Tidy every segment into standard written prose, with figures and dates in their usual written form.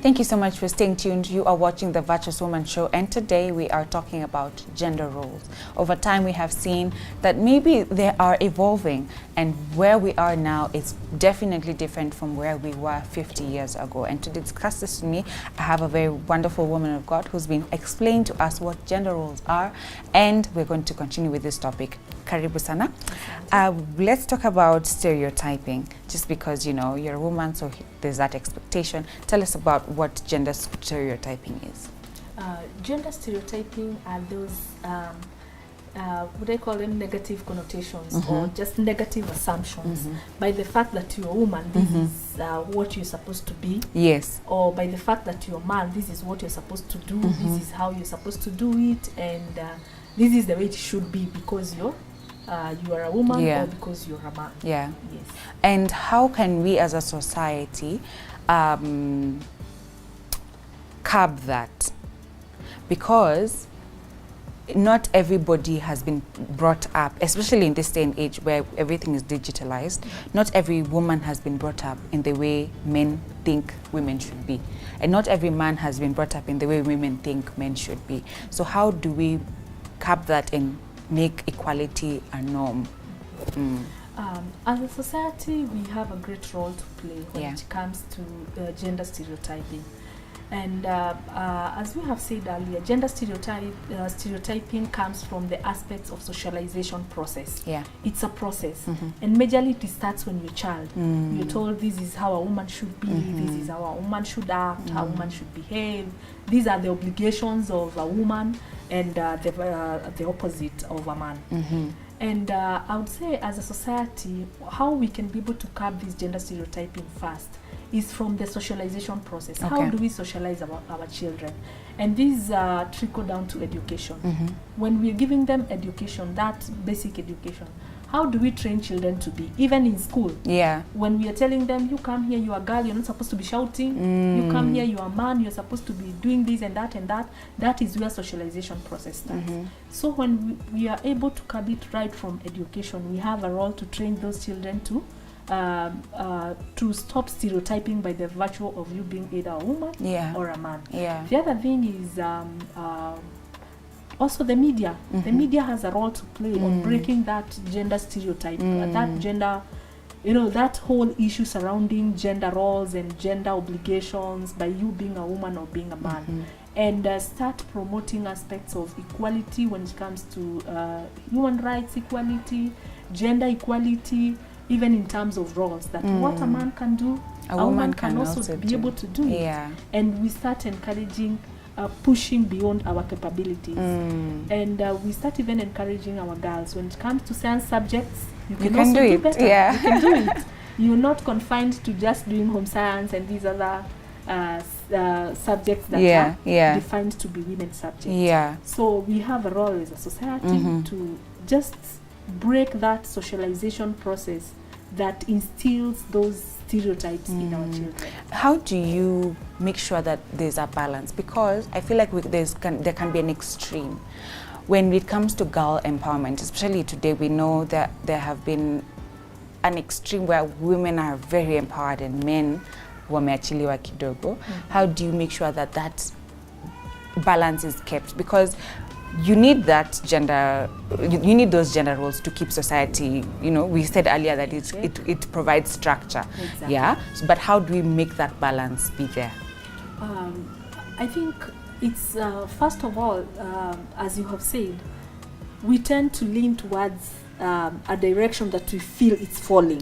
Thank you so much for staying tuned. You are watching the Virtuous Woman Show, and today we are talking about gender roles. Over time, we have seen that maybe they are evolving, and where we are now is definitely different from where we were 50 years ago. And to discuss this with me, I have a very wonderful woman of God who's been explaining to us what gender roles are, and we're going to continue with this topic. Karibu sana. Let's talk about stereotyping, just because, you know, you're a woman, so there's that expectation. Tell us about what gender stereotyping is. Gender stereotyping are those, what I call them, negative connotations or just negative assumptions by the fact that you're a woman, this is what you're supposed to be. Yes. Or by the fact that you're a man, this is what you're supposed to do, this is how you're supposed to do it, and this is the way it should be because you are a woman or because you're a man. Yeah. Yes. And how can we as a society curb that? Because not everybody has been brought up, especially in this day and age where everything is digitalized, not every woman has been brought up in the way men think women should be. And not every man has been brought up in the way women think men should be. So how do we curb that and make equality a norm? As a society, we have a great role to play when it comes to gender stereotyping. And as we have said earlier, gender stereotyping comes from the aspects of socialization process. Yeah. It's a process. And majorly it starts when you're a child. You're told this is how a woman should be, this is how a woman should act, how a woman should behave. These are the obligations of a woman and the opposite of a man. And I would say as a society, how we can be able to curb this gender stereotyping first is from the socialization process. How do we socialize our children? And these trickle down to education. When we're giving them education, that basic education, how do we train children to be, even in school? Yeah. When we are telling them, you come here, you're a girl, you're not supposed to be shouting. You come here, you're a man, you're supposed to be doing this and that and that. That is where socialization process starts. So when we are able to curb it right from education, we have a role to train those children to stop stereotyping by the virtue of you being either a woman or a man. The other thing is also the media. The media has a role to play on breaking that gender stereotype, that gender, you know, that whole issue surrounding gender roles and gender obligations by you being a woman or being a man. And start promoting aspects of equality when it comes to human rights equality, gender equality, even in terms of roles, that what a man can do, a woman can also be able to do it. And we start encouraging pushing beyond our capabilities. And we start even encouraging our girls, when it comes to science subjects, you can also do better. You can do it. You're not confined to just doing home science and these other subjects that are defined to be women's subjects. So we have a role as a society to just break that socialization process that instills those stereotypes in our children. How do you make sure that there's a balance? Because I feel like there can be an extreme. When it comes to girl empowerment, especially today, we know that there have been an extreme where women are very empowered and men wameachiliwa kidogo. How do you make sure that that balance is kept? Because you need that gender, you need those gender roles to keep society, you know, we said earlier that it provides structure. Yeah, but how do we make that balance be there? I think it's, first of all, as you have said, we tend to lean towards a direction that we feel it's falling.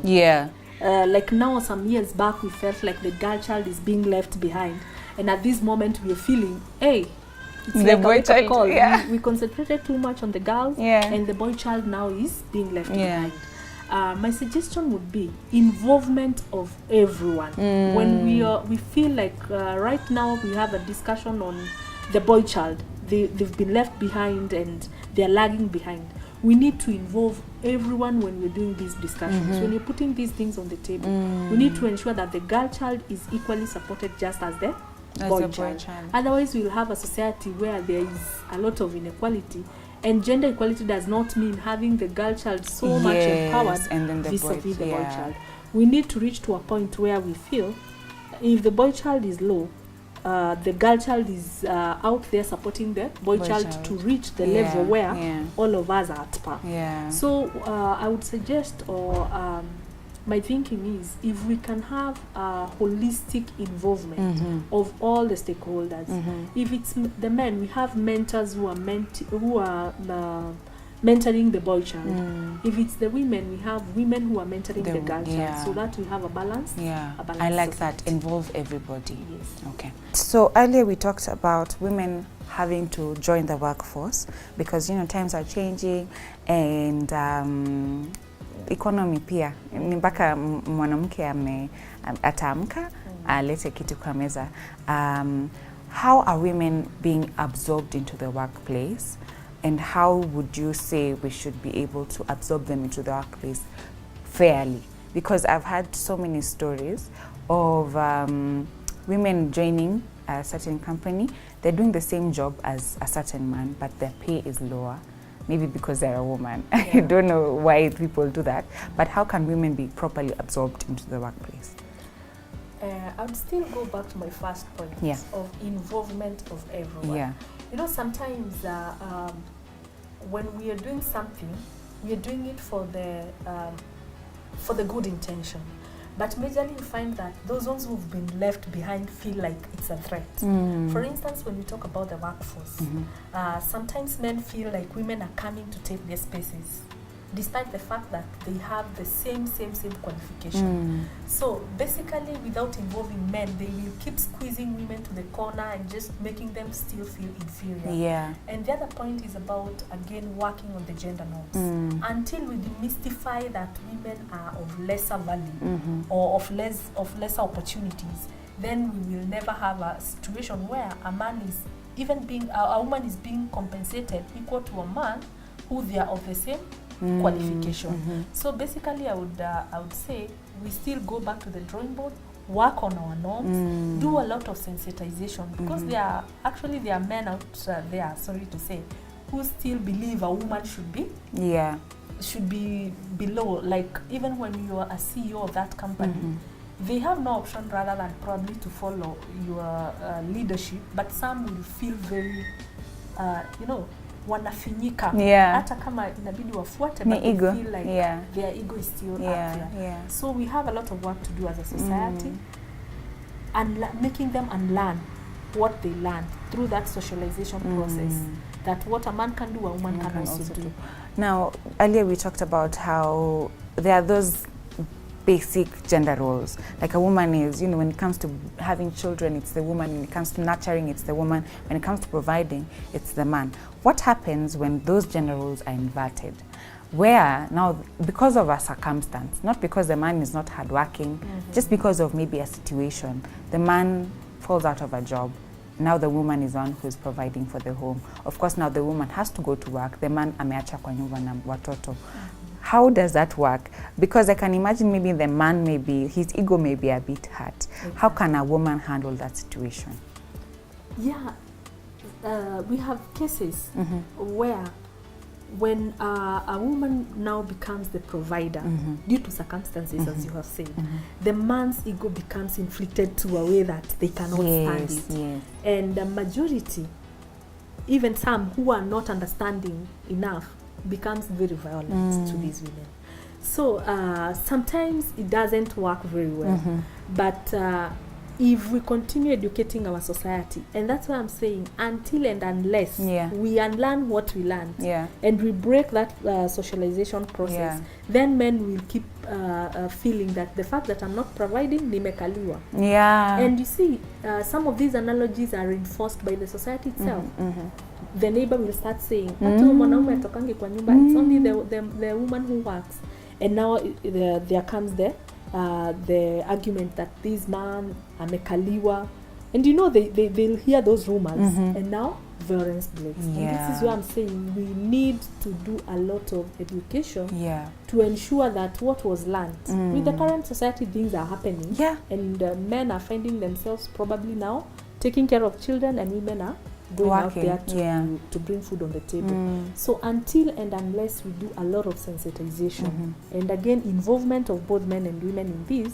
Like now, some years back, we felt like the girl child is being left behind. And at this moment, we're feeling, hey, it's the like boy child call. We concentrated too much on the girls, and the boy child now is being left behind. My suggestion would be involvement of everyone. When we feel like right now we have a discussion on the boy child, they've been left behind and they're lagging behind. We need to involve everyone when we're doing these discussions. When we're putting these things on the table, we need to ensure that the girl child is equally supported just as the boy child. Otherwise, we'll have a society where there is a lot of inequality. And gender equality does not mean having the girl child so much empowered vis-a-vis the boy child. We need to reach to a point where we feel if the boy child is low, the girl child is out there supporting the boy child to reach the level where all of us are at par. So I would suggest, or my thinking is, if we can have a holistic involvement of all the stakeholders, if it's the men, we have mentors who are mentoring the boy child. If it's the women, we have women who are mentoring the girl child, so that we have a balance. I like that. Involve everybody. Okay. So earlier we talked about women having to join the workforce because, you know, times are changing and economy pia ni mpaka mwanamke ataamka alete kitu kwa meza. How are women being absorbed into the workplace, and how would you say we should be able to absorb them into the workplace fairly? Because I've had so many stories of women joining a certain company, they're doing the same job as a certain man, but their pay is lower. Maybe because they're a woman. I don't know why people do that. But how can women be properly absorbed into the workplace? I would still go back to my first point of involvement of everyone. You know, sometimes when we are doing something, we are doing it for the good intention. But majorly you find that those ones who've been left behind feel like it's a threat. For instance, when we talk about the workforce, sometimes men feel like women are coming to take their spaces, despite the fact that they have the same qualification. So basically, without involving men, they will keep squeezing women to the corner and just making them still feel inferior. And the other point is about, again, working on the gender norms. Until we demystify that women are of lesser value or of lesser opportunities, then we will never have a situation where a man is a woman is being compensated equal to a man who they are of the same qualification. So basically, I would say we still go back to the drawing board, work on our norms, do a lot of sensitization, because there are men out there, sorry to say, who still believe a woman should be below. Like, even when you are a CEO of that company, they have no option rather than probably to follow your leadership, but some will feel very wanafinyika hata kama inabidi wafuate, but they feel like their ego is still up there. So we have a lot of work to do as a society, and making them unlearn what they learned through that socialization process, that what a man can do, a woman can also do. Now, earlier we talked about how there are those basic gender roles. Like a woman is, you know, when it comes to having children, it's the woman. When it comes to nurturing, it's the woman. When it comes to providing, it's the man. What happens when those gender roles are inverted? Where now, because of a circumstance, not because the man is not hardworking, just because of maybe a situation, the man falls out of a job. Now the woman is one who's providing for the home. Of course, now the woman has to go to work. The man ameacha kwa nyumba na watoto. How does that work? Because I can imagine maybe the man his ego may be a bit hurt. How can a woman handle that situation? We have cases where when a woman now becomes the provider due to circumstances, as you have said, the man's ego becomes inflicted to a way that they cannot stand it. And the majority, even some who are not understanding enough, becomes very violent to these women. So sometimes it doesn't work very well. But if we continue educating our society, and that's why I'm saying until and unless we unlearn what we learned and we break that socialization process, then men will keep feeling that the fact that I'm not providing, nimekaliwa. And you see, some of these analogies are reinforced by the society itself. The neighbor will start saying, it's only the woman who works. And now there comes the argument that this man amekaliwa, and you know they'll hear those rumors, and now violence breaks. And this is why I'm saying we need to do a lot of education to ensure that what was learned with the current society, things are happening, and men are finding themselves probably now taking care of children, and women are going working out there to bring food on the table. So until and unless we do a lot of sensitization and again involvement of both men and women in this,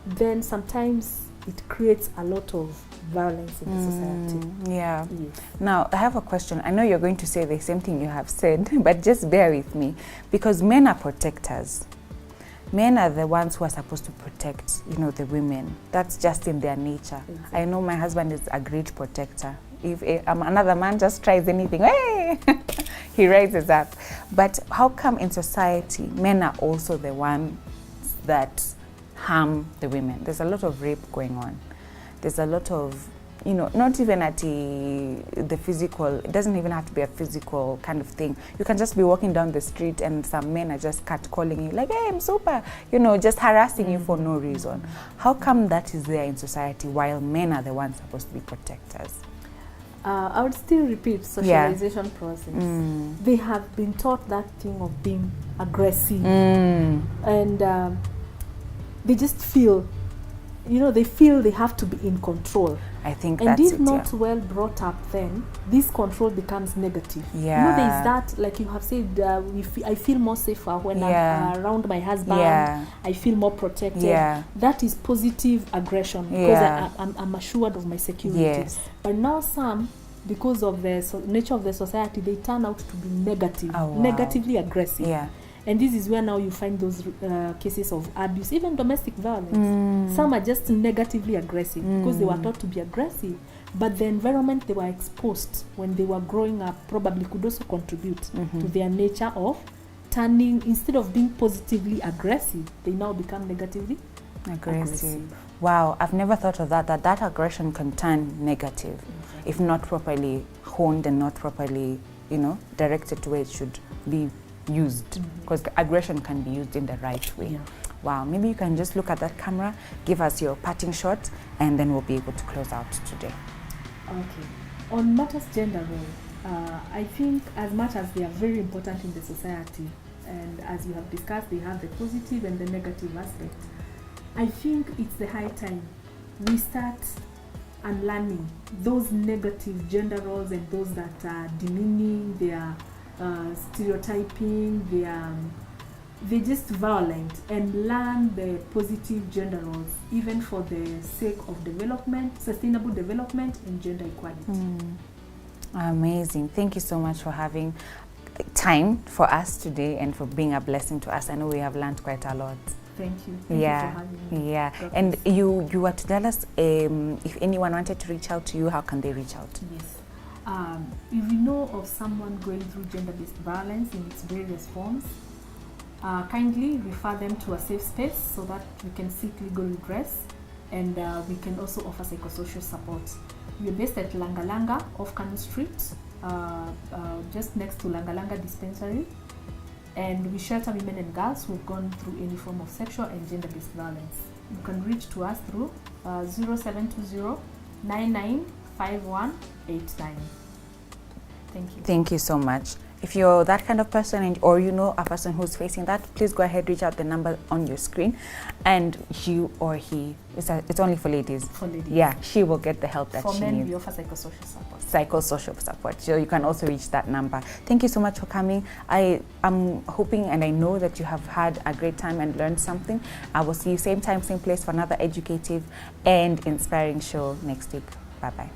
then sometimes it creates a lot of violence in the society. Yeah. Yes. Now, I have a question. I know you're going to say the same thing you have said, but just bear with me, because men are protectors. Men are the ones who are supposed to protect, you know, the women. That's just in their nature. Exactly. I know my husband is a great protector. If another man just tries anything, hey, he rises up. But how come in society, men are also the ones that harm the women? There's a lot of rape going on. There's a lot of, you know, not even at the physical, it doesn't even have to be a physical kind of thing. You can just be walking down the street and some men are just catcalling you, like, hey, I'm super, you know, just harassing you for no reason. How come that is there in society while men are the ones supposed to be protectors? I would still repeat socialization process. They have been taught that thing of being aggressive, and they just feel, you know, they feel they have to be in control. I think and that's if it, not well brought up, then this control becomes negative. Yeah. You know, there is that, like you have said, I feel more safer when I'm around my husband. I feel more protected. That is positive aggression, because I'm assured of my security. Yes. But now some, because of the nature of the society, they turn out to be negative, negatively aggressive. Yeah. And this is where now you find those cases of abuse, even domestic violence. Some are just negatively aggressive because they were taught to be aggressive, but the environment they were exposed when they were growing up probably could also contribute to their nature of turning, instead of being positively aggressive, they now become negatively aggressive. Wow, I've never thought of that aggression can turn negative if not properly honed and not properly, you know, directed to where it should be used, because aggression can be used in the right way. Wow, maybe you can just look at that camera, give us your parting shot, and then we'll be able to close out today. Okay. On matters gender role, I think as much as they are very important in the society, and as you have discussed, they have the positive and the negative aspect, I think it's the high time we start unlearning those negative gender roles and those that are demeaning, they are stereotyping, they're just violent, and learn the positive gender roles, even for the sake of development, sustainable development, and gender equality. Amazing. Thank you so much for having time for us today and for being a blessing to us. I know we have learned quite a lot. Thank you. Thank you for having me. God and bless. You were to tell us if anyone wanted to reach out to you, how can they reach out? Yes. If you know of someone going through gender-based violence in its various forms, kindly refer them to a safe space so that we can seek legal redress, and we can also offer psychosocial support. We are based at Langalanga off Kanu Street, just next to Langalanga Dispensary, and we shelter women and girls who have gone through any form of sexual and gender-based violence. You can reach to us through 0720 995189. Thank you. Thank you so much. If you're that kind of person, or you know a person who's facing that, please go ahead, reach out the number on your screen, and you or he, it's only for ladies. For ladies. Yeah, she will get the help that she needs. For men, we offer psychosocial support. Psychosocial support. So you can also reach that number. Thank you so much for coming. I am hoping and I know that you have had a great time and learned something. I will see you same time, same place for another educative and inspiring show next week. Bye-bye.